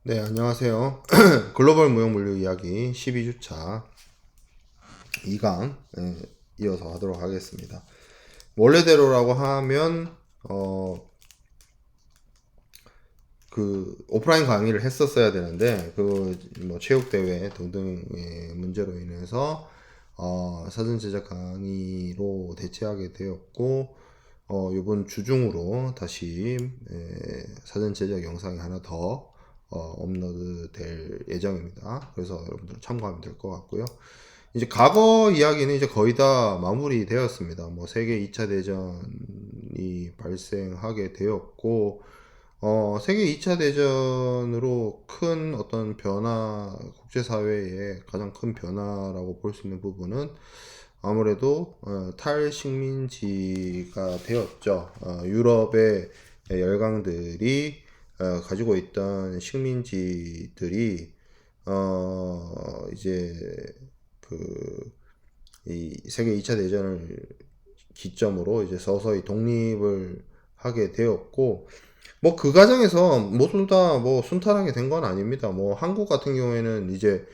네, 안녕하세요. 글로벌 무역물류 이야기 12주차 2강 이어서 하도록 하겠습니다. 원래대로라고 하면 오프라인 강의를 했었어야 되는데 뭐 체육대회 등등의 문제로 인해서 사전 제작 강의로 대체하게 되었고 이번 주중으로 다시 사전 제작 영상이 하나 더 업로드 될 예정입니다. 그래서 여러분들 참고하면 될 것 같고요. 이제 과거 이야기는 이제 거의 다 마무리되었습니다. 뭐 세계 2차 대전이 발생하게 되었고 세계 2차 대전으로 큰 어떤 변화, 국제사회의 가장 큰 변화라고 볼 수 있는 부분은 아무래도 탈식민지가 되었죠. 유럽의 열강들이 가지고 있던 식민지들이 이제 이 세계 2차 대전을 기점으로 이제 서서히 독립을 하게 되었고, 뭐 그 과정에서 모두 다 뭐 순탄하게 된 건 아닙니다. 뭐 한국 같은 경우에는 이제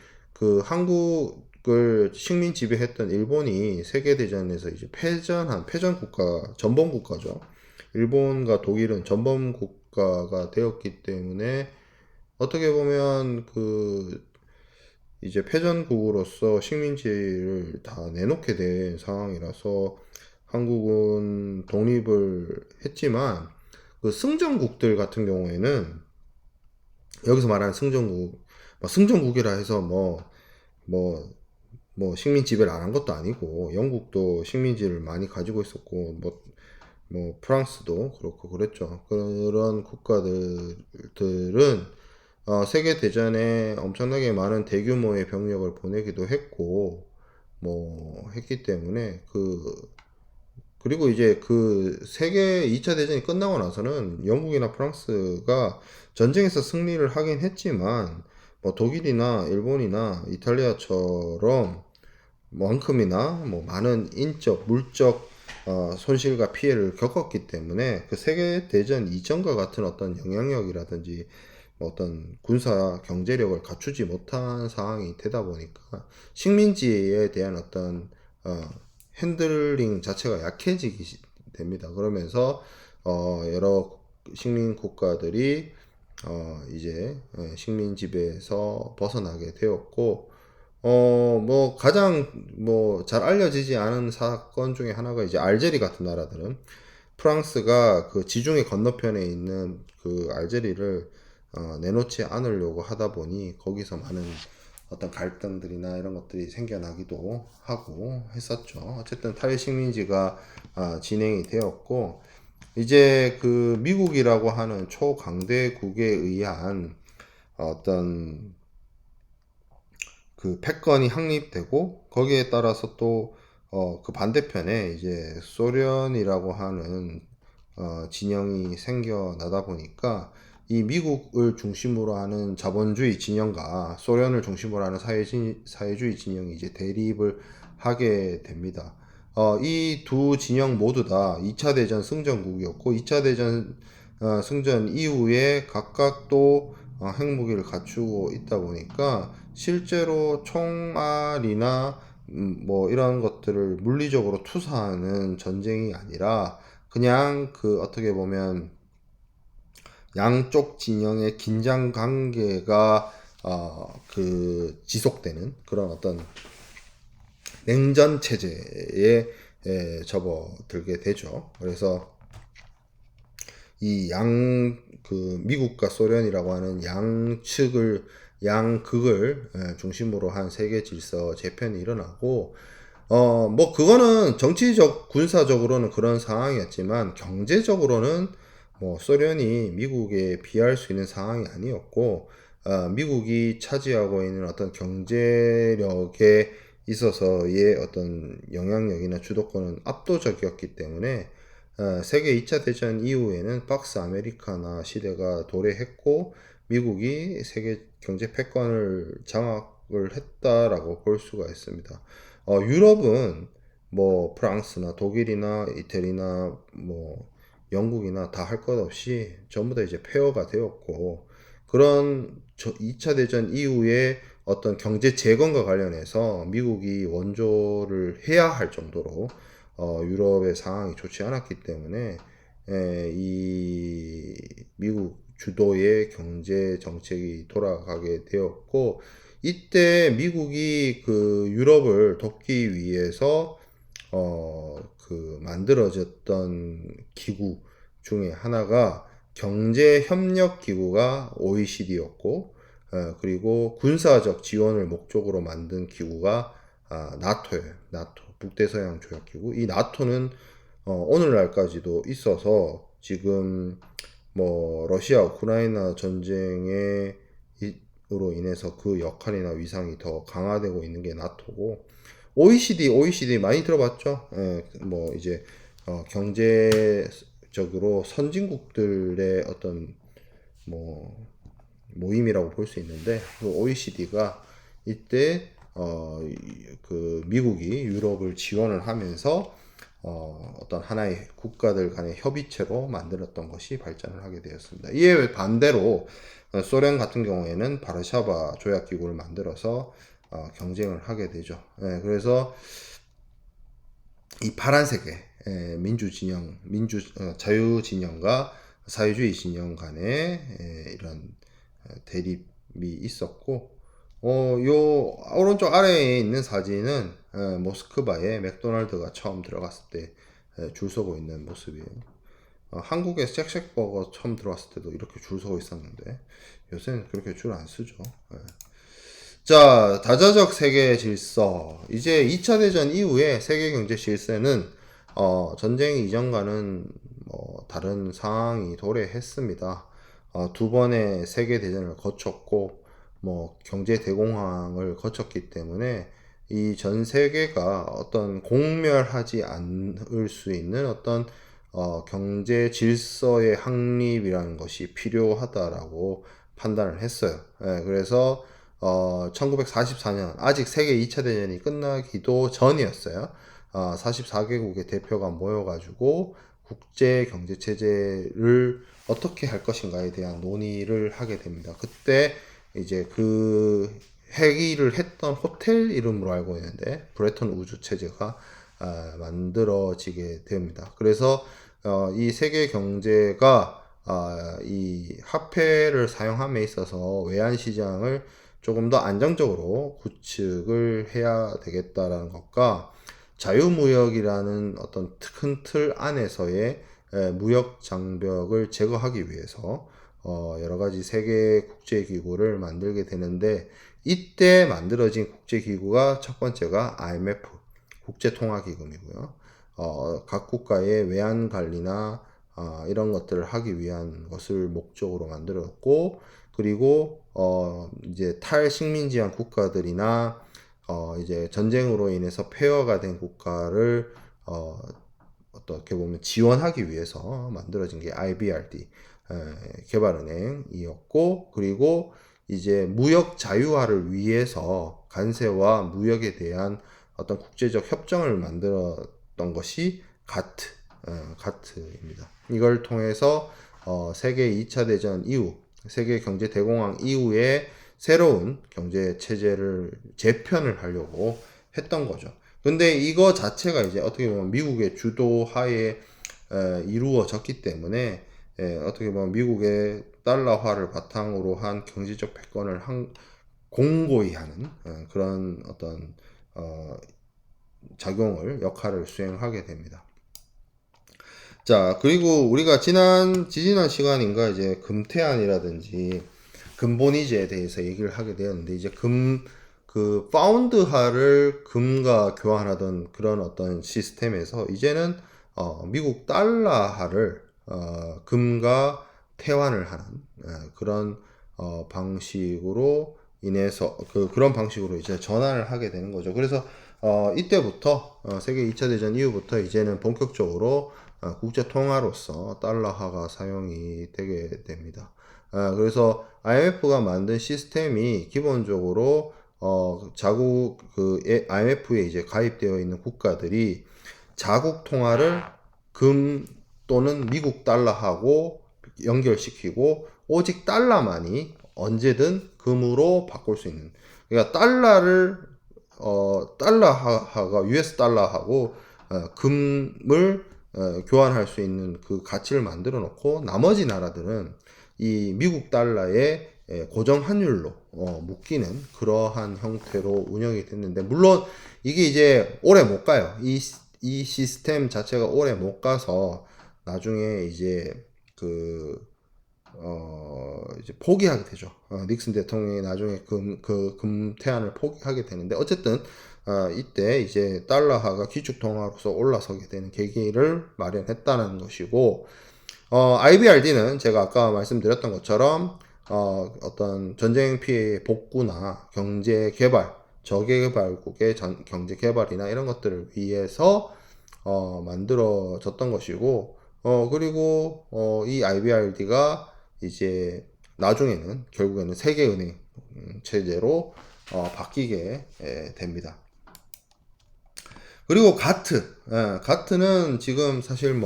한국을 식민 지배했던 일본이 세계 대전에서 이제 패전 국가, 전범 국가죠. 일본과 독일은 전범 국가가 되었기 때문에 어떻게 보면 이제 패전국으로서 식민지를 다 내놓게 된 상황이라서 한국은 독립을 했지만 승전국들 같은 경우에는 여기서 말하는 승전국, 뭐 승전국이라 해서 뭐 식민 지배를 안 한 것도 아니고 영국도 식민지를 많이 가지고 있었고 뭐 프랑스도 그렇고 그랬죠. 그런 국가들은 세계 대전에 엄청나게 많은 대규모의 병력을 보내기도 했고 뭐 했기 때문에 그리고 이제 세계 2차 대전이 끝나고 나서는 영국이나 프랑스가 전쟁에서 승리를 하긴 했지만 뭐 독일이나 일본이나 이탈리아처럼 만큼이나 뭐 많은 인적, 물적 손실과 피해를 겪었기 때문에 세계 대전 이전과 같은 어떤 영향력이라든지 뭐 어떤 군사 경제력을 갖추지 못한 상황이 되다 보니까 식민지에 대한 어떤 핸들링 자체가 약해지게 됩니다. 그러면서 여러 식민 국가들이 이제 식민 지배에서 벗어나게 되었고 뭐 가장 뭐 잘 알려지지 않은 사건 중에 하나가 이제 알제리 같은 나라들은 프랑스가 지중해 건너편에 있는 알제리를 내놓지 않으려고 하다 보니 거기서 많은 어떤 갈등들이나 이런 것들이 생겨나기도 하고 했었죠. 어쨌든 탈식민지가 진행이 되었고 이제 미국이라고 하는 초강대국에 의한 어떤 패권이 확립되고 거기에 따라서 또 반대편에 이제 소련이라고 하는 진영이 생겨나다 보니까 이 미국을 중심으로 하는 자본주의 진영과 소련을 중심으로 하는 사회주의 진영이 이제 대립을 하게 됩니다. 이 두 진영 모두 다 2차 대전 승전국이었고 2차 대전 승전 이후에 각각 또 핵무기를 갖추고 있다 보니까 실제로 총알이나 뭐 이런 것들을 물리적으로 투사하는 전쟁이 아니라 그냥 어떻게 보면 양쪽 진영의 긴장 관계가 지속되는 그런 어떤 냉전 체제에 접어들게 되죠. 그래서 미국과 소련이라고 하는 양극을 중심으로 한 세계 질서 재편이 일어나고, 뭐, 그거는 정치적, 군사적으로는 그런 상황이었지만, 경제적으로는 뭐, 소련이 미국에 비할 수 있는 상황이 아니었고, 미국이 차지하고 있는 어떤 경제력에 있어서의 어떤 영향력이나 주도권은 압도적이었기 때문에, 세계 2차 대전 이후에는 박스 아메리카나 시대가 도래했고 미국이 세계 경제 패권을 장악을 했다라고 볼 수가 있습니다. 유럽은 뭐 프랑스나 독일이나 이태리나 뭐 영국이나 다 할 것 없이 전부 다 이제 폐허가 되었고 그런 2차 대전 이후에 어떤 경제 재건과 관련해서 미국이 원조를 해야 할 정도로 유럽의 상황이 좋지 않았기 때문에 이 미국 주도의 경제 정책이 돌아가게 되었고, 이때 미국이 그 유럽을 돕기 위해서 그 만들어졌던 기구 중에 하나가 경제협력기구가 OECD였고, 그리고 군사적 지원을 목적으로 만든 기구가 나토예요. 나토, 북대서양조약기구. 이 나토는 오늘날까지도 있어서 지금 뭐 러시아 우크라이나 전쟁에 으로 인해서 그 역할이나 위상이 더 강화되고 있는 게 나토고, OECD 많이 들어봤죠? 예, 뭐 이제 경제적으로 선진국들의 어떤 뭐 모임이라고 볼 수 있는데, 그 OECD가 이때 그 미국이 유럽을 지원을 하면서 어떤 하나의 국가들 간의 협의체로 만들었던 것이 발전을 하게 되었습니다. 이에 반대로 소련 같은 경우에는 바르샤바 조약기구를 만들어서 경쟁을 하게 되죠. 예, 그래서 이 파란색의 자유 진영과 사회주의 진영 간의 이런 대립이 있었고, 요 오른쪽 아래에 있는 사진은 모스크바에 맥도날드가 처음 들어갔을 때 줄 서고 있는 모습이에요. 한국에 쉑쉑버거 처음 들어왔을 때도 이렇게 줄 서고 있었는데 요새는 그렇게 줄 안 쓰죠. 자, 다자적 세계 질서. 이제 2차 대전 이후에 세계 경제 질서는 전쟁 이전과는 뭐 다른 상황이 도래했습니다. 두 번의 세계 대전을 거쳤고 뭐 경제 대공황을 거쳤기 때문에 이 전 세계가 어떤 공멸하지 않을 수 있는 어떤 경제 질서의 확립이라는 것이 필요하다라고 판단을 했어요. 그래서 1944년 아직 세계 2차 대전이 끝나기도 전이었어요. 44개국의 대표가 모여가지고 국제 경제 체제를 어떻게 할 것인가에 대한 논의를 하게 됩니다. 그때 이제 그 회의를 했던 호텔 이름으로 알고 있는데 브레턴 우즈 체제가 만들어지게 됩니다. 그래서 이 세계 경제가 이 화폐를 사용함에 있어서 외환 시장을 조금 더 안정적으로 구축을 해야 되겠다라는 것과 자유무역이라는 어떤 큰 틀 안에서의 무역 장벽을 제거하기 위해서 여러 가지 세계 국제기구를 만들게 되는데, 이때 만들어진 국제기구가 첫 번째가 IMF 국제통화기금이고요. 각 국가의 외환 관리나 이런 것들을 하기 위한 것을 목적으로 만들었고, 그리고 이제 탈식민지한 국가들이나 이제 전쟁으로 인해서 폐허가 된 국가를 어떻게 보면 지원하기 위해서 만들어진 게 IBRD 개발은행이었고, 그리고 이제 무역 자유화를 위해서 관세와 무역에 대한 어떤 국제적 협정을 만들었던 것이 가트입니다. 이걸 통해서 세계 2차 대전 이후, 세계 경제 대공황 이후에 새로운 경제 체제를 재편을 하려고 했던 거죠. 근데 이거 자체가 이제 어떻게 보면 미국의 주도하에 이루어졌기 때문에 어떻게 보면 미국의 달러화를 바탕으로 한 경제적 패권을 공고히 하는 그런 어떤 역할을 수행하게 됩니다. 자, 그리고 우리가 지지난 시간인가 이제 금태안이라든지 금본위제에 대해서 얘기를 하게 되었는데, 이제 그 파운드화를 금과 교환하던 그런 어떤 시스템에서 이제는 미국 달러화를 금과 태환을 하는 그런 방식으로 인해서 그런 방식으로 이제 전환을 하게 되는 거죠. 그래서 이때부터 세계 2차 대전 이후부터 이제는 본격적으로 국제 통화로서 달러화가 사용이 되게 됩니다. 그래서 IMF가 만든 시스템이 기본적으로 IMF에 이제 가입되어 있는 국가들이 자국 통화를 금 또는 미국 달러하고 연결시키고 오직 달러만이 언제든 금으로 바꿀 수 있는. 그러니까 달러화가 US 달러하고 금을 교환할 수 있는 그 가치를 만들어 놓고 나머지 나라들은 이 미국 달러에 고정 환율로 묶이는 그러한 형태로 운영이 됐는데, 물론 이게 이제 오래 못 가요. 이 시스템 자체가 오래 못 가서 나중에 이제 이제 포기하게 되죠. 닉슨 대통령이 나중에 금태안을 포기하게 되는데, 어쨌든, 이때 이제 달러화가 기축통화로서 올라서게 되는 계기를 마련했다는 것이고, IBRD는 제가 아까 말씀드렸던 것처럼, 어떤 전쟁 피해 복구나 경제 개발, 저개발국의 경제 개발이나 이런 것들을 위해서, 만들어졌던 것이고, 그리고, 이 IBRD가 이제 나중에는 결국에는 세계은행 체제로 바뀌게 됩니다. 그리고 가트는 지금 사실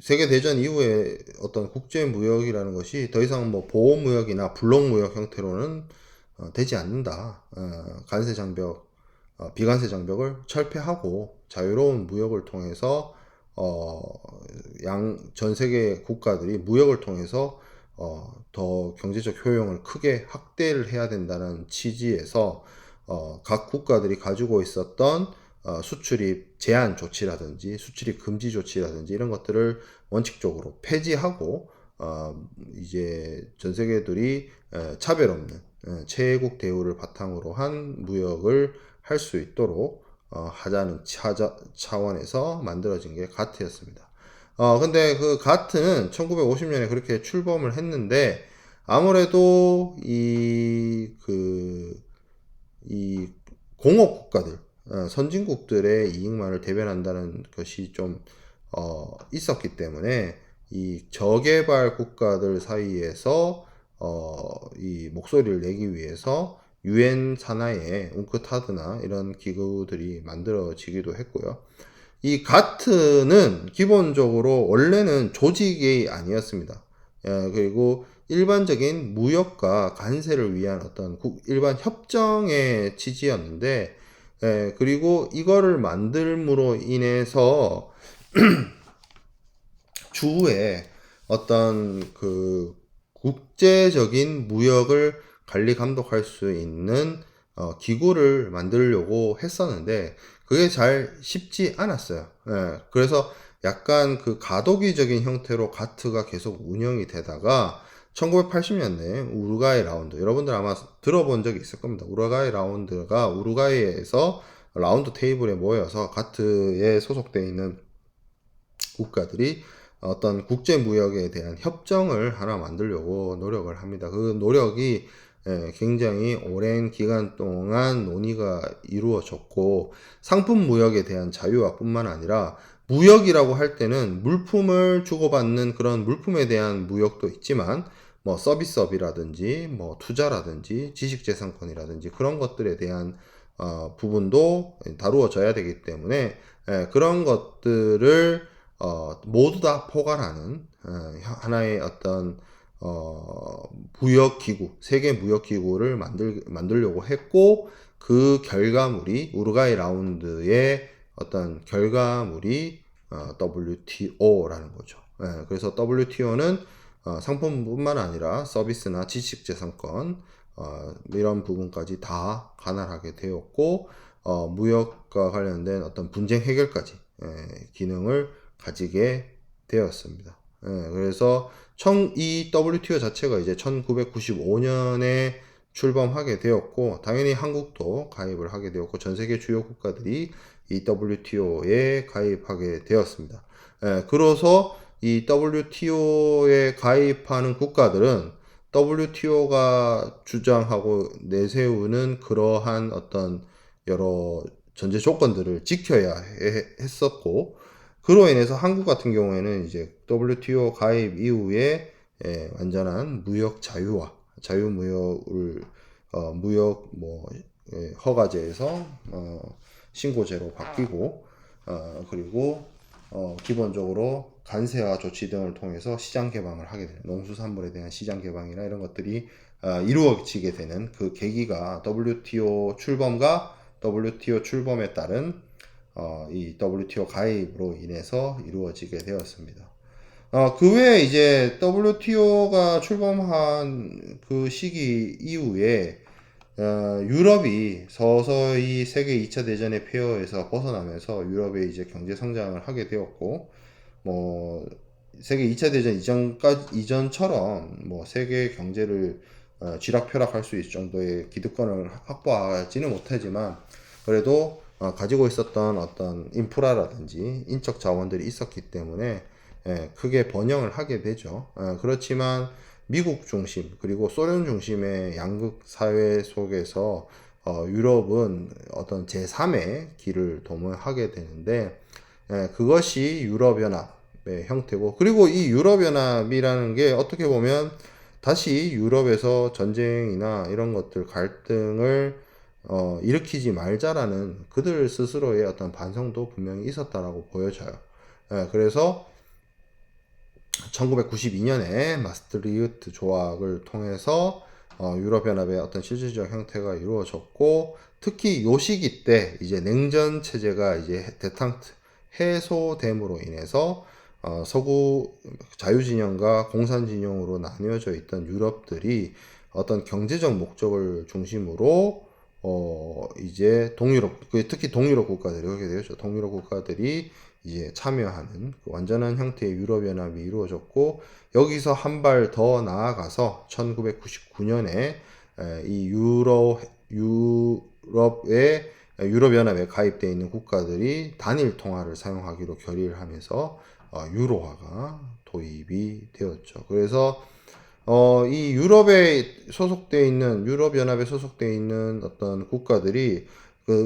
세계대전 이후에 어떤 국제무역이라는 것이 더 이상 보호무역이나 블록무역 형태로는 되지 않는다. 관세장벽, 비관세장벽을 철폐하고 자유로운 무역을 통해서 전 세계 국가들이 무역을 통해서 더 경제적 효용을 크게 확대를 해야 된다는 취지에서 각 국가들이 가지고 있었던 수출입 제한 조치라든지 수출입 금지 조치라든지 이런 것들을 원칙적으로 폐지하고 이제 전 세계들이 차별 없는 체국 대우를 바탕으로 한 무역을 할 수 있도록 하자는 차원에서 만들어진 게 가트였습니다. 근데 그 가트는 1950년에 그렇게 출범을 했는데, 아무래도 이 공업 국가들, 선진국들의 이익만을 대변한다는 것이 좀 있었기 때문에 이 저개발 국가들 사이에서 이 목소리를 내기 위해서 유엔 산하의 웅크타드나 이런 기구들이 만들어지기도 했고요. 이 가트는 기본적으로 원래는 조직이 아니었습니다. 그리고 일반적인 무역과 관세를 위한 어떤 일반 협정의 취지였는데, 그리고 이거를 만들므로 인해서 추후에 어떤 국제적인 무역을 관리 감독할 수 있는 기구를 만들려고 했었는데 그게 잘 쉽지 않았어요. 그래서 약간 가도기적인 형태로 가트가 계속 운영이 되다가 1980년대 우루과이 라운드, 여러분들 아마 들어본 적이 있을 겁니다. 우루과이 라운드가 우루과이에서 라운드 테이블에 모여서 가트에 소속되어 있는 국가들이 어떤 국제무역에 대한 협정을 하나 만들려고 노력을 합니다. 그 노력이 굉장히 오랜 기간 동안 논의가 이루어졌고, 상품 무역에 대한 자유화 뿐만 아니라 무역이라고 할 때는 물품을 주고받는 그런 물품에 대한 무역도 있지만 서비스업이라든지 투자라든지 지식재산권이라든지 그런 것들에 대한 부분도 다루어져야 되기 때문에 그런 것들을 모두 다 포괄하는 하나의 어떤 무역기구, 세계 무역기구를 만들려고 했고, 그 결과물이 우루과이 라운드의 어떤 결과물이 WTO라는 거죠. 그래서 WTO는 상품뿐만 아니라 서비스나 지식재산권 이런 부분까지 다 관할하게 되었고, 무역과 관련된 어떤 분쟁 해결까지 기능을 가지게 되었습니다. 그래서 이 WTO 자체가 이제 1995년에 출범하게 되었고, 당연히 한국도 가입을 하게 되었고, 전 세계 주요 국가들이 이 WTO에 가입하게 되었습니다. 그래서 이 WTO에 가입하는 국가들은 WTO가 주장하고 내세우는 그러한 어떤 여러 전제 조건들을 지켜야 했었고, 그로 인해서 한국 같은 경우에는 이제 WTO 가입 이후에 완전한 무역 자유화, 자유무역을 무역 허가제에서 신고제로 바뀌고, 그리고 기본적으로 관세와 조치 등을 통해서 시장 개방을 하게 되는, 농수산물에 대한 시장 개방이나 이런 것들이 이루어지게 되는 그 계기가 WTO 출범과 WTO 출범에 따른 이 WTO 가입으로 인해서 이루어지게 되었습니다. 그 외에 이제 WTO가 출범한 그 시기 이후에 유럽이 서서히 세계 2차 대전의 폐허에서 벗어나면서 유럽의 이제 경제 성장을 하게 되었고, 뭐 세계 2차 대전 이전처럼 뭐 세계 경제를 쥐락펴락할 수 있을 정도의 기득권을 확보하지는 못하지만, 그래도 가지고 있었던 어떤 인프라라든지 인적 자원들이 있었기 때문에 크게 번영을 하게 되죠. 그렇지만 미국 중심 그리고 소련 중심의 양극 사회 속에서 유럽은 어떤 제3의 길을 도모하게 되는데, 그것이 유럽연합의 형태고, 그리고 이 유럽연합이라는 게 어떻게 보면 다시 유럽에서 전쟁이나 이런 것들 갈등을 일으키지 말자라는 그들 스스로의 어떤 반성도 분명히 있었다라고 보여져요. 그래서 1992년에 마스트리흐트 조약을 통해서 유럽연합의 어떤 실질적 형태가 이루어졌고, 특히 요 시기 때 이제 냉전 체제가 이제 대탕트 해소됨으로 인해서 서구 자유진영과 공산진영으로 나뉘어져 있던 유럽들이 어떤 경제적 목적을 중심으로 이제 동유럽, 특히 동유럽 국가들이 그렇게 되었죠. 동유럽 국가들이 이제 참여하는 그 완전한 형태의 유럽연합이 이루어졌고, 여기서 한 발 더 나아가서 1999년에 이 유럽연합에 가입되어 있는 국가들이 단일 통화를 사용하기로 결의를 하면서 유로화가 도입이 되었죠. 그래서 이 유럽연합에 소속되어 있는 어떤 국가들이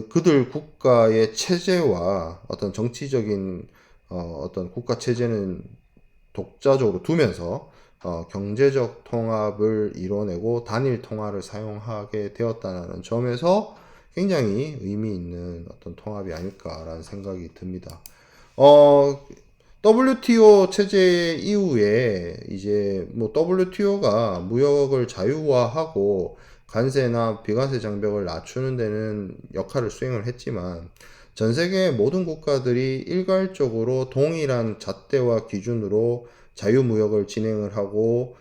그들 국가의 체제와 어떤 정치적인 어떤 국가 체제는 독자적으로 두면서 경제적 통합을 이뤄내고 단일 통화를 사용하게 되었다는 점에서 굉장히 의미 있는 어떤 통합이 아닐까라는 생각이 듭니다. WTO 체제 이후에 이제 뭐 WTO가 무역을 자유화하고 관세나 비관세 장벽을 낮추는 데는 역할을 수행을 했지만, 전 세계의 모든 국가들이 일괄적으로 동일한 잣대와 기준으로 자유무역을 진행을 하고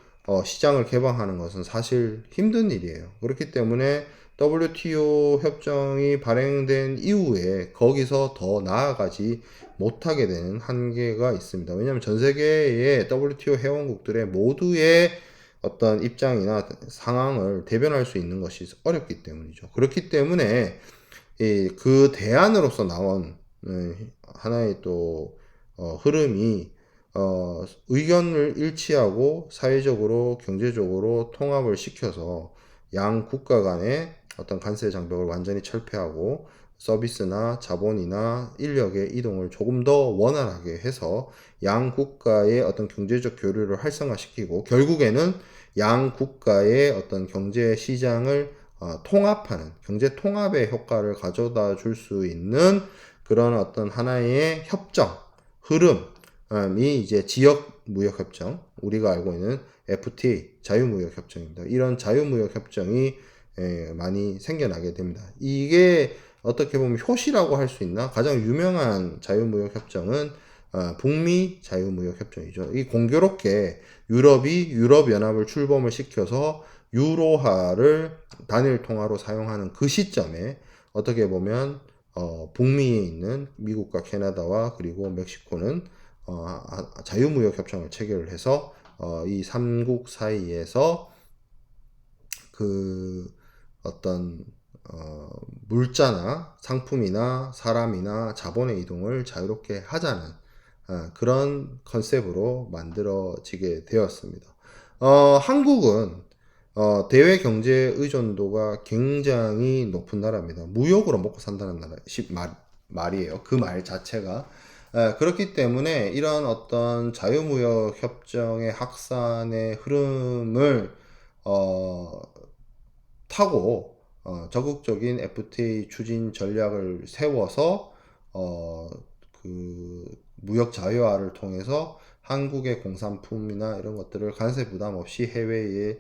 시장을 개방하는 것은 사실 힘든 일이에요. 그렇기 때문에 WTO 협정이 발행된 이후에 거기서 더 나아가지 못하게 되는 한계가 있습니다. 왜냐하면 전 세계의 WTO 회원국들의 모두의 어떤 입장이나 상황을 대변할 수 있는 것이 어렵기 때문이죠. 그렇기 때문에 그 대안으로서 나온 하나의 또 흐름이 의견을 일치하고 사회적으로 경제적으로 통합을 시켜서 양 국가 간의 어떤 관세 장벽을 완전히 철폐하고 서비스나 자본이나 인력의 이동을 조금 더 원활하게 해서 양 국가의 어떤 경제적 교류를 활성화시키고, 결국에는 양 국가의 어떤 경제 시장을 통합하는 경제 통합의 효과를 가져다 줄 수 있는 그런 어떤 하나의 협정 흐름이 이제 지역 무역 협정, 우리가 알고 있는 FTA 자유무역 협정입니다. 이런 자유무역 협정이 많이 생겨나게 됩니다. 이게 어떻게 보면 효시라고 할 수 있나? 가장 유명한 자유무역 협정은 북미 자유무역 협정이죠. 이 공교롭게 유럽이 유럽연합을 출범을 시켜서 유로화를 단일 통화로 사용하는 그 시점에 어떻게 보면 북미에 있는 미국과 캐나다와 그리고 멕시코는 자유무역 협정을 체결을 해서 이 3국 사이에서 그 어떤 물자나 상품이나 사람이나 자본의 이동을 자유롭게 하자는 그런 컨셉으로 만들어지게 되었습니다. 한국은 대외 경제 의존도가 굉장히 높은 나라입니다. 무역으로 먹고 산다는 말이에요. 그 말 자체가. 그렇기 때문에 이런 어떤 자유무역 협정의 확산의 흐름을 타고 적극적인 FTA 추진 전략을 세워서 그 무역 자유화를 통해서 한국의 공산품이나 이런 것들을 관세 부담 없이 해외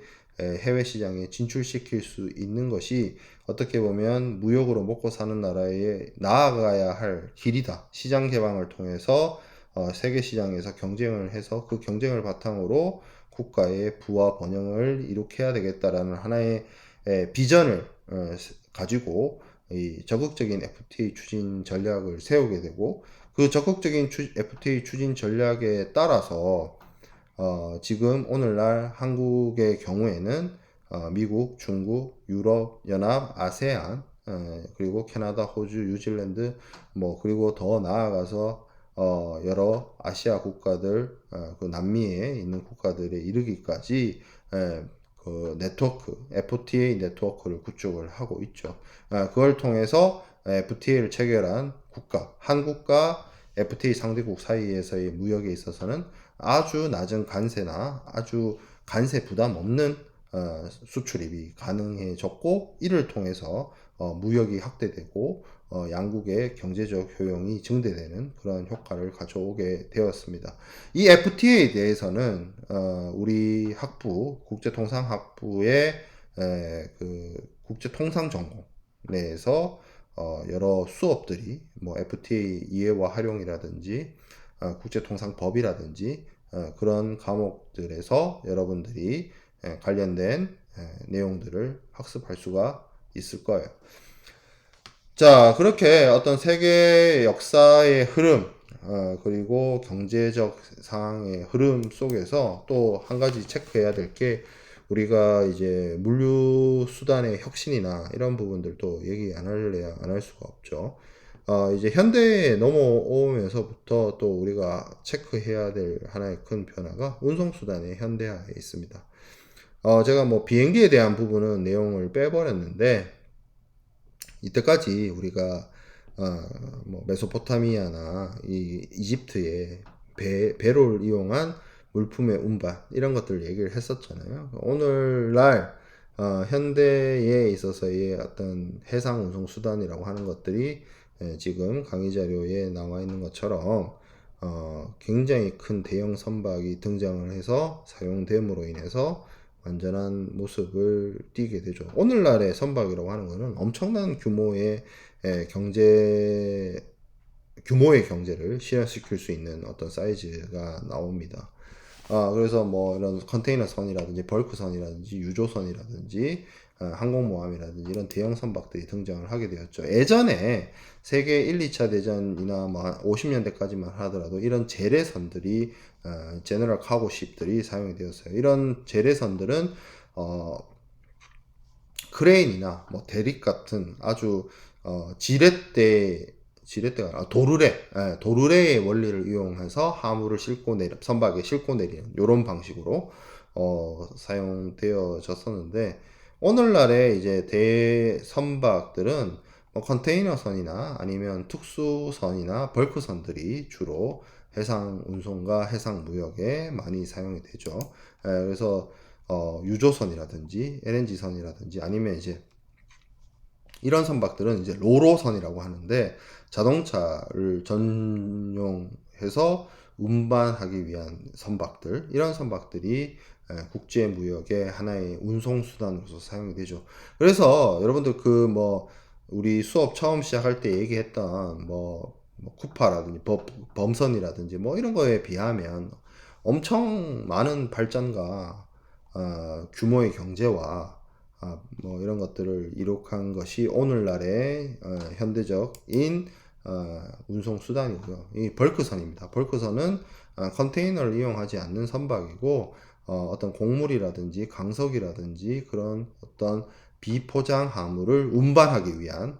시장에 진출시킬 수 있는 것이 어떻게 보면 무역으로 먹고 사는 나라에 나아가야 할 길이다. 시장 개방을 통해서 세계 시장에서 경쟁을 해서 그 경쟁을 바탕으로 국가의 부와 번영을 이룩해야 되겠다라는 하나의 비전을 가지고 이 적극적인 FTA 추진 전략을 세우게 되고, 그 적극적인 FTA 추진 전략에 따라서 지금 오늘날 한국의 경우에는 미국, 중국, 유럽 연합, 아세안, 그리고 캐나다, 호주, 뉴질랜드, 뭐 그리고 더 나아가서 여러 아시아 국가들, 그 남미에 있는 국가들에 이르기까지 그 네트워크, FTA 네트워크를 구축을 하고 있죠. 그걸 통해서 FTA를 체결한 국가, 한국과 FTA 상대국 사이에서의 무역에 있어서는 아주 낮은 관세나 아주 관세 부담 없는 수출입이 가능해졌고, 이를 통해서 무역이 확대되고 양국의 경제적 효용이 증대되는 그런 효과를 가져오게 되었습니다. 이 FTA에 대해서는 우리 학부 국제통상학부의 그 국제통상전공 내에서 여러 수업들이 뭐 FTA 이해와 활용이라든지 국제통상법이라든지 그런 과목들에서 여러분들이 관련된 내용들을 학습할 수가 있을 거예요. 자, 그렇게 어떤 세계 역사의 흐름, 그리고 경제적 상황의 흐름 속에서 또 한 가지 체크해야 될 게, 우리가 이제 물류 수단의 혁신이나 이런 부분들도 얘기 안 할래야 안 할 수가 없죠. 이제 현대에 넘어오면서부터 또 우리가 체크해야 될 하나의 큰 변화가 운송수단의 현대화에 있습니다. 제가 뭐 비행기에 대한 부분은 내용을 빼버렸는데, 이때까지 우리가 뭐 메소포타미아나 이 이집트의 배를 이용한 물품의 운반 이런 것들 얘기를 했었잖아요. 오늘날 현대에 있어서의 어떤 해상 운송 수단이라고 하는 것들이 지금 강의 자료에 나와 있는 것처럼 굉장히 큰 대형 선박이 등장을 해서 사용됨으로 인해서 완전한 모습을 띠게 되죠. 오늘날의 선박이라고 하는 것은 엄청난 규모의 경제를 실현시킬 수 있는 어떤 사이즈가 나옵니다. 그래서 뭐 이런 컨테이너 선이라든지 벌크 선이라든지 유조선이라든지 항공모함이라든지 이런 대형 선박들이 등장을 하게 되었죠. 예전에 세계 1, 2차 대전이나 뭐 50년대까지만 하더라도 이런 재래선들이 제너럴 카고십들이 사용이 되었어요. 이런 재래선들은 크레인이나 뭐 대릭 같은 아주 도르래의 원리를 이용해서 화물을 선박에 싣고 내리는 이런 방식으로 사용되어졌었는데, 오늘날의 이제 대선박들은 뭐 컨테이너선이나 아니면 특수선이나 벌크선들이 주로 해상 운송과 해상 무역에 많이 사용이 되죠. 그래서 유조선이라든지 LNG선이라든지 아니면 이제 이런 선박들은 이제 로로선이라고 하는데, 자동차를 전용해서 운반하기 위한 선박들, 이런 선박들이 국제 무역의 하나의 운송 수단으로서 사용이 되죠. 그래서 여러분들 그 뭐 우리 수업 처음 시작할 때 얘기했던 뭐 쿠파라든지 범선이라든지 뭐 이런 거에 비하면 엄청 많은 발전과 규모의 경제와 뭐 이런 것들을 이룩한 것이 오늘날의 현대적인 운송 수단이고요. 이 벌크선입니다. 벌크선은 컨테이너를 이용하지 않는 선박이고, 어떤 곡물이라든지 강석이라든지 그런 어떤 비포장 화물을 운반하기 위한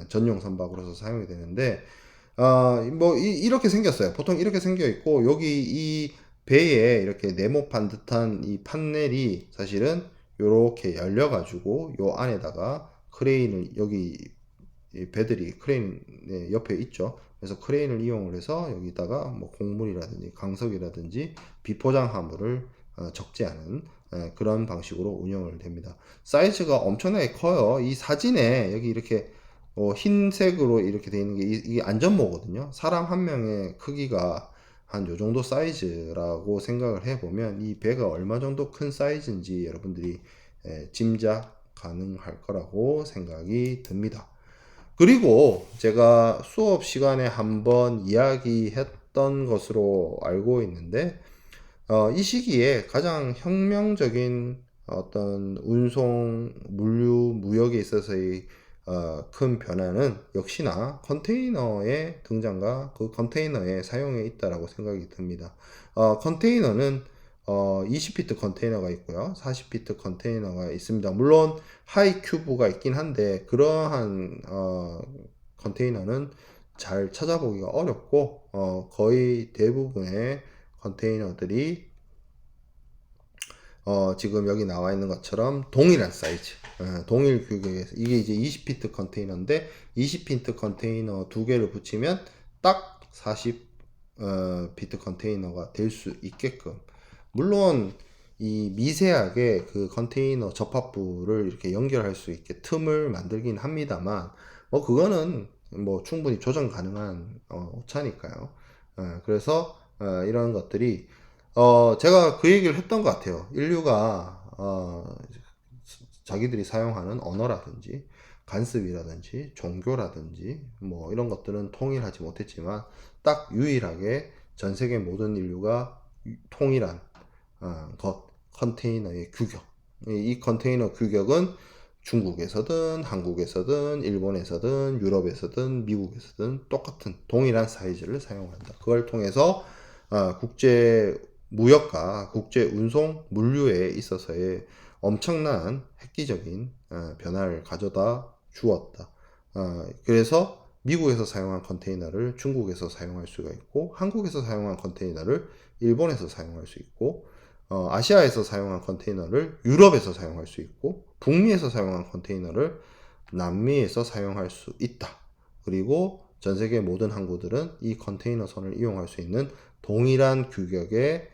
전용 선박으로서 사용이 되는데, 뭐 이렇게 생겼어요. 보통 이렇게 생겨 있고, 여기 이 배에 이렇게 네모판 듯한 이 판넬이 사실은 요렇게 열려 가지고 요 안에다가 크레인을, 여기 배들이 크레인 옆에 있죠. 그래서 크레인을 이용을 해서 여기다가 뭐 곡물이라든지 강석이라든지 비포장 화물을 적지 않은 그런 방식으로 운영을 됩니다. 사이즈가 엄청나게 커요. 이 사진에 여기 이렇게 흰색으로 이렇게 돼 있는 게 이게 안전모거든요. 사람 한 명의 크기가 한 요 정도 사이즈라고 생각을 해보면 이 배가 얼마 정도 큰 사이즈인지 여러분들이 짐작 가능할 거라고 생각이 듭니다. 그리고 제가 수업 시간에 한번 이야기했던 것으로 알고 있는데, 이 시기에 가장 혁명적인 어떤 운송, 물류, 무역에 있어서의 큰 변화는 역시나 컨테이너의 등장과 그 컨테이너의 사용에 있다라고 생각이 듭니다. 컨테이너는 20피트 컨테이너가 있고요. 40피트 컨테이너가 있습니다. 물론 하이 큐브가 있긴 한데 그러한 컨테이너는 잘 찾아보기가 어렵고 거의 대부분의 컨테이너들이 지금 여기 나와 있는 것처럼 동일한 사이즈, 동일 규격에서 이게 이제 20피트 컨테이너인데 20피트 컨테이너 두 개를 붙이면 딱 40피트 컨테이너가 될 수 있게끔, 물론 이 미세하게 그 컨테이너 접합부를 이렇게 연결할 수 있게 틈을 만들긴 합니다만 뭐 그거는 뭐 충분히 조정 가능한 오차니까요. 그래서 이런 것들이 제가 그 얘기를 했던 것 같아요. 인류가 자기들이 사용하는 언어라든지 간습이라든지 종교라든지 뭐 이런 것들은 통일하지 못했지만 딱 유일하게 전 세계 모든 인류가 통일한 컨테이너의 규격. 이 컨테이너 규격은 중국에서든 한국에서든 일본에서든 유럽에서든 미국에서든 똑같은 동일한 사이즈를 사용한다. 그걸 통해서 국제 무역과 국제 운송 물류에 있어서의 엄청난 획기적인 변화를 가져다 주었다. 그래서 미국에서 사용한 컨테이너를 중국에서 사용할 수가 있고, 한국에서 사용한 컨테이너를 일본에서 사용할 수 있고, 아시아에서 사용한 컨테이너를 유럽에서 사용할 수 있고, 북미에서 사용한 컨테이너를 남미에서 사용할 수 있다. 그리고 전 세계 모든 항구들은 이 컨테이너 선을 이용할 수 있는 동일한 규격의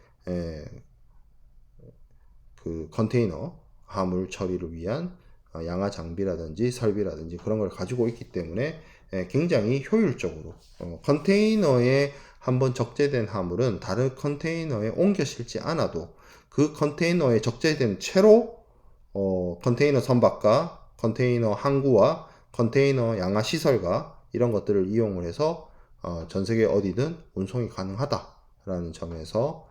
그 컨테이너 화물 처리를 위한 양화 장비라든지 설비라든지 그런 걸 가지고 있기 때문에 굉장히 효율적으로 컨테이너에 한번 적재된 화물은 다른 컨테이너에 옮겨 실지 않아도 그 컨테이너에 적재된 채로 컨테이너 선박과 컨테이너 항구와 컨테이너 양화 시설과 이런 것들을 이용을 해서 전 세계 어디든 운송이 가능하다라는 점에서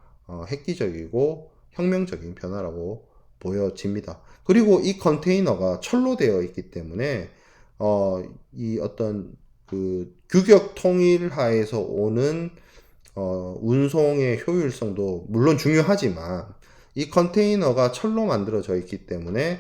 획기적이고 혁명적인 변화라고 보여집니다. 그리고 이 컨테이너가 철로 되어 있기 때문에 이 어떤 그 규격 통일하에서 오는 운송의 효율성도 물론 중요하지만 이 컨테이너가 철로 만들어져 있기 때문에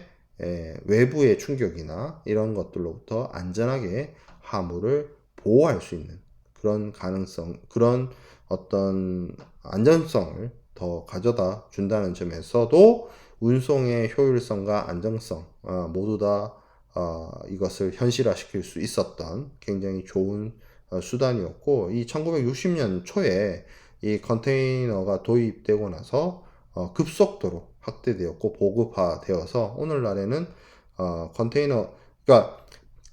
외부의 충격이나 이런 것들로부터 안전하게 화물을 보호할 수 있는 그런 가능성, 그런 어떤 안전성을 더 가져다 준다는 점에서도 운송의 효율성과 안정성 모두 다 이것을 현실화시킬 수 있었던 굉장히 좋은 수단이었고, 이 1960년 초에 이 컨테이너가 도입되고 나서 급속도로 확대되었고 보급화되어서 오늘날에는 그러니까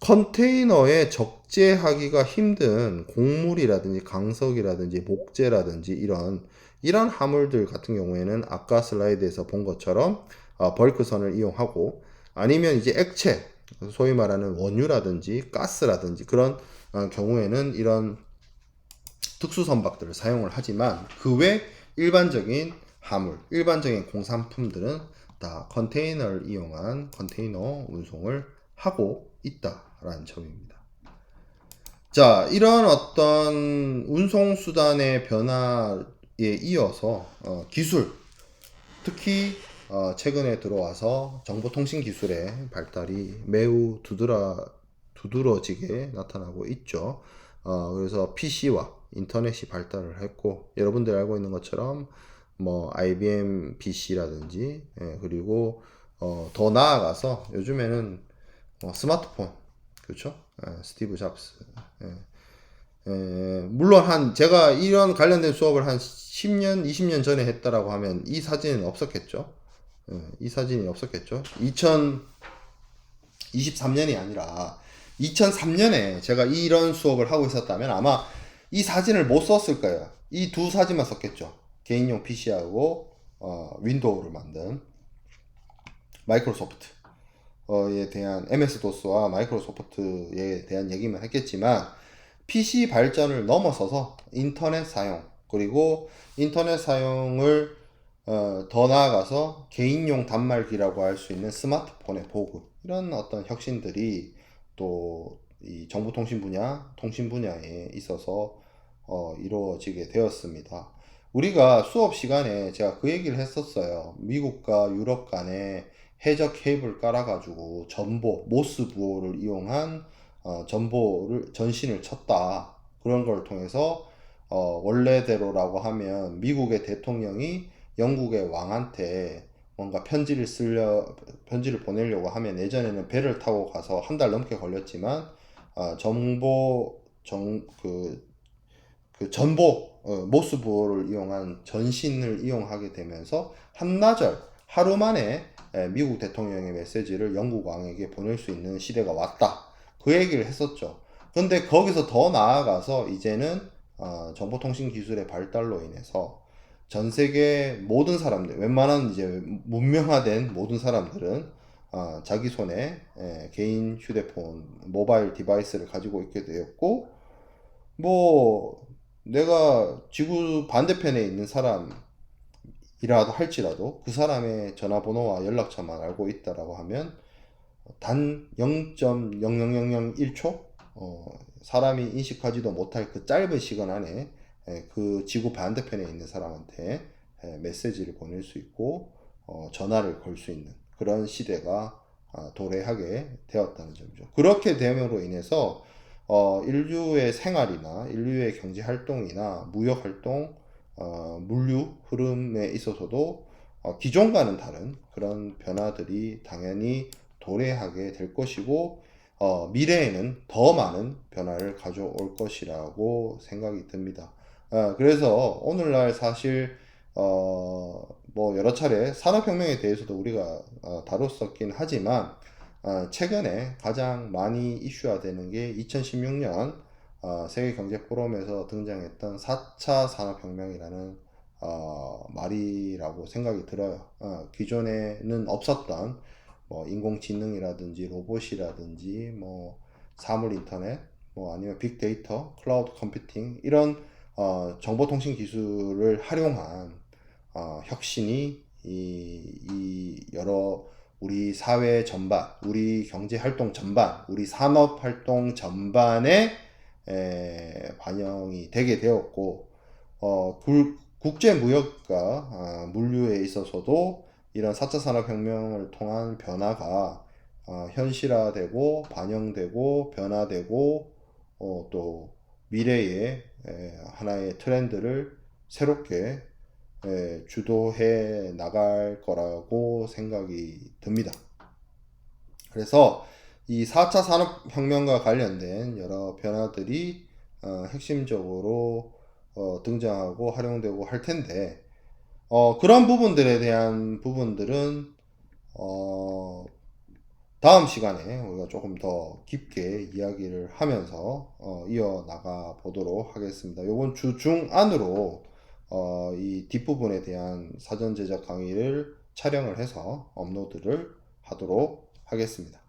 컨테이너에 적재하기가 힘든 곡물이라든지 강석이라든지 목재라든지 이런 화물들 같은 경우에는 아까 슬라이드에서 본 것처럼 벌크선을 이용하고, 아니면 이제 액체, 소위 말하는 원유라든지 가스라든지 그런 경우에는 이런 특수 선박들을 사용을 하지만 그 외 일반적인 화물, 일반적인 공산품들은 다 컨테이너를 이용한 컨테이너 운송을 하고 있다라는 점입니다. 자, 이런 어떤 운송수단의 변화에 이어서 기술, 특히 최근에 들어와서 정보통신 기술의 발달이 매우 두드러지게 나타나고 있죠. 그래서 PC와 인터넷이 발달을 했고, 여러분들 알고 있는 것처럼 뭐 IBM PC라든지 그리고 더 나아가서 요즘에는 스마트폰, 그렇죠? 스티브 잡스. 물론 제가 이런 관련된 수업을 한 10년, 20년 전에 했다라고 하면 이 사진은 없었겠죠. 이 사진이 없었겠죠. 2023년이 아니라 2003년에 제가 이런 수업을 하고 있었다면 아마 이 사진을 못 썼을 거예요. 이 두 사진만 썼겠죠. 개인용 PC하고 윈도우를 만든 마이크로소프트에 대한 MS-DOS와 마이크로소프트에 대한 얘기만 했겠지만 PC 발전을 넘어서서 인터넷 사용, 그리고 인터넷 사용을 더 나아가서 개인용 단말기라고 할 수 있는 스마트폰의 보급, 이런 어떤 혁신들이 또 이 정보통신 분야, 통신 분야에 있어서 이루어지게 되었습니다. 우리가 수업 시간에 제가 그 얘기를 했었어요. 미국과 유럽 간에 해저 케이블 깔아가지고 모스 부호를 이용한 전신을 쳤다. 그런 걸 통해서 원래대로라고 하면 미국의 대통령이 영국의 왕한테 뭔가 편지를 보내려고 하면 예전에는 배를 타고 가서 한 달 넘게 걸렸지만 모스부호를 이용한 전신을 이용하게 되면서 한나절 하루 만에 미국 대통령의 메시지를 영국 왕에게 보낼 수 있는 시대가 왔다. 그 얘기를 했었죠. 근데 거기서 더 나아가서 이제는 정보통신 기술의 발달로 인해서 전 세계 모든 사람들, 웬만한 이제 문명화된 모든 사람들은 자기 손에 개인 휴대폰, 모바일 디바이스를 가지고 있게 되었고, 뭐 내가 지구 반대편에 있는 사람이라도 할지라도 그 사람의 전화번호와 연락처만 알고 있다라고 하면 단 0.00001초 사람이 인식하지도 못할 그 짧은 시간 안에 그 지구 반대편에 있는 사람한테 메시지를 보낼 수 있고 전화를 걸 수 있는 그런 시대가 도래하게 되었다는 점이죠. 그렇게 됨으로 인해서 인류의 생활이나 인류의 경제 활동이나 무역 활동, 물류 흐름에 있어서도 기존과는 다른 그런 변화들이 당연히 도래하게 될 것이고 미래에는 더 많은 변화를 가져올 것이라고 생각이 듭니다. 그래서 오늘날 사실 뭐 여러 차례 산업혁명에 대해서도 우리가 다뤘었긴 하지만 최근에 가장 많이 이슈화되는 게 2016년 세계경제포럼에서 등장했던 4차 산업혁명이라는 말이라고 생각이 들어요. 기존에는 없었던 뭐 인공지능이라든지 로봇이라든지 뭐 사물 인터넷, 뭐 아니면 빅데이터, 클라우드 컴퓨팅, 이런 정보통신 기술을 활용한 혁신이 이 여러 우리 사회 전반, 우리 경제 활동 전반, 우리 산업 활동 전반에 반영이 되게 되었고, 국제 무역과 물류에 있어서도 이런 4차 산업혁명을 통한 변화가 현실화되고 반영되고 변화되고 또 미래의 하나의 트렌드를 새롭게 주도해 나갈 거라고 생각이 듭니다. 그래서 이 4차 산업혁명과 관련된 여러 변화들이 핵심적으로 등장하고 활용되고 할 텐데 그런 부분들에 대한 부분들은 다음 시간에 우리가 조금 더 깊게 이야기를 하면서 이어나가 보도록 하겠습니다. 이번 주 중안으로 이 뒷부분에 대한 사전 제작 강의를 촬영을 해서 업로드를 하도록 하겠습니다.